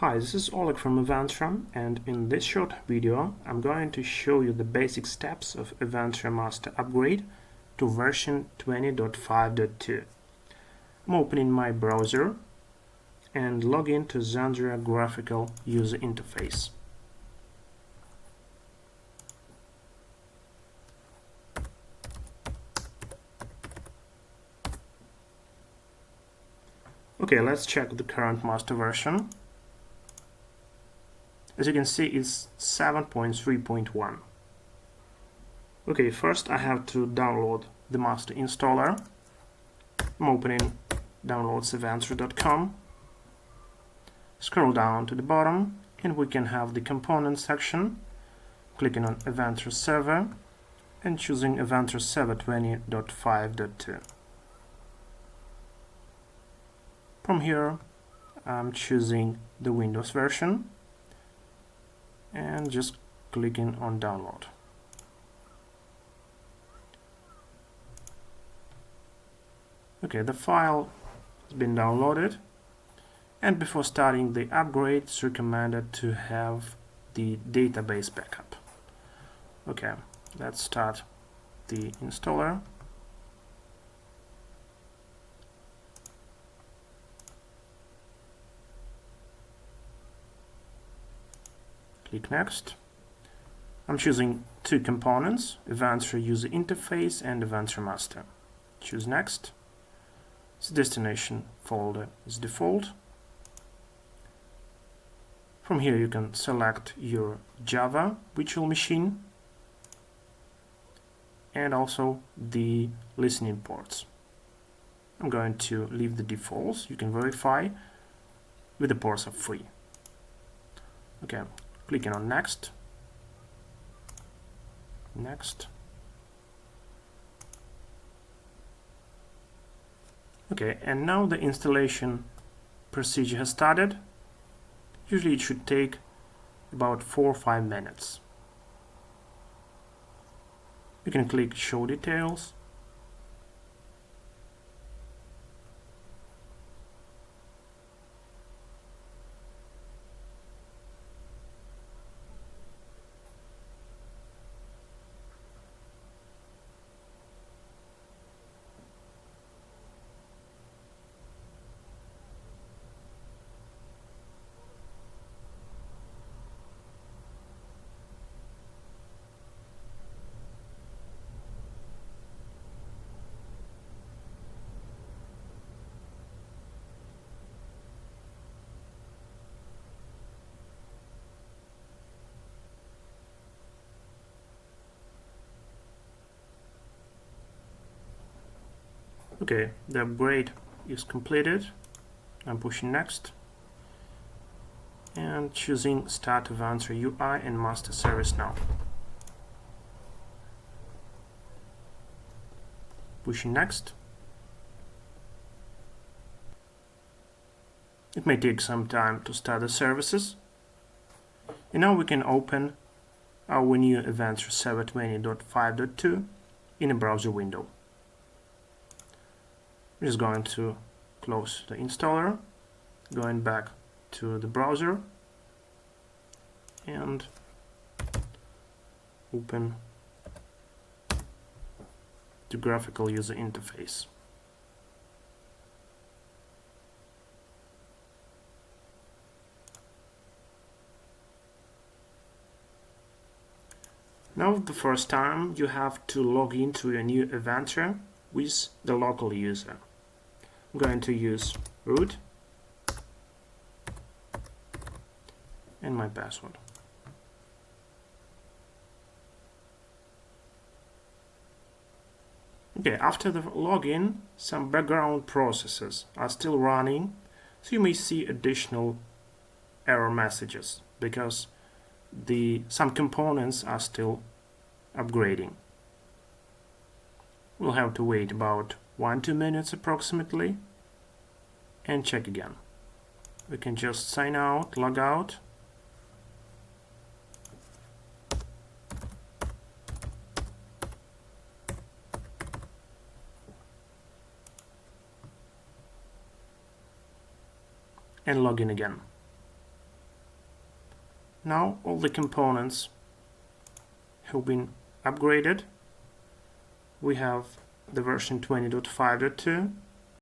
Hi, this is Oleh from Avantra, and in this short video I'm going to show you the basic steps of Avantra Master upgrade to version 20.5.2. I'm opening my browser and log in to Avantra graphical user interface. Okay, let's check the current master version. As you can see, it's 7.3.1. Okay, first I have to download the master installer. I'm opening downloads.avantra.com. Scroll down to the bottom and we can have the components section. Clicking on Avantra server and choosing Avantra server 20.5.2. From here I'm choosing the Windows version and just clicking on download. Okay, the file has been downloaded, and before starting the upgrade it's recommended to have the database backup. Okay, let's start the installer. Click Next. I'm choosing two components, Avantra User Interface and Avantra Master. Choose Next. The destination folder is default. From here you can select your Java virtual machine and also the listening ports. I'm going to leave the defaults. You can verify with the ports are free. Okay. Clicking on Next. Next. Okay, and now the installation procedure has started. Usually it should take about 4 or 5 minutes. You can click Show Details. Okay, the upgrade is completed. I'm pushing Next and choosing Start Avantra UI and Master Service now. Pushing Next. It may take some time to start the services. And now we can open our new Avantra server 20.5.2 in a browser window. I'm just going to close the installer, going back to the browser and open the graphical user interface. Now the first time you have to log into a new Avantra with the local user. I'm going to use root and my password. Okay, after the login, some background processes are still running, so you may see additional error messages because some components are still upgrading. We'll have to wait about 1-2 minutes approximately and check again. We can just sign out, log out. And log in again. Now all the components have been upgraded. We have the version 20.5.2,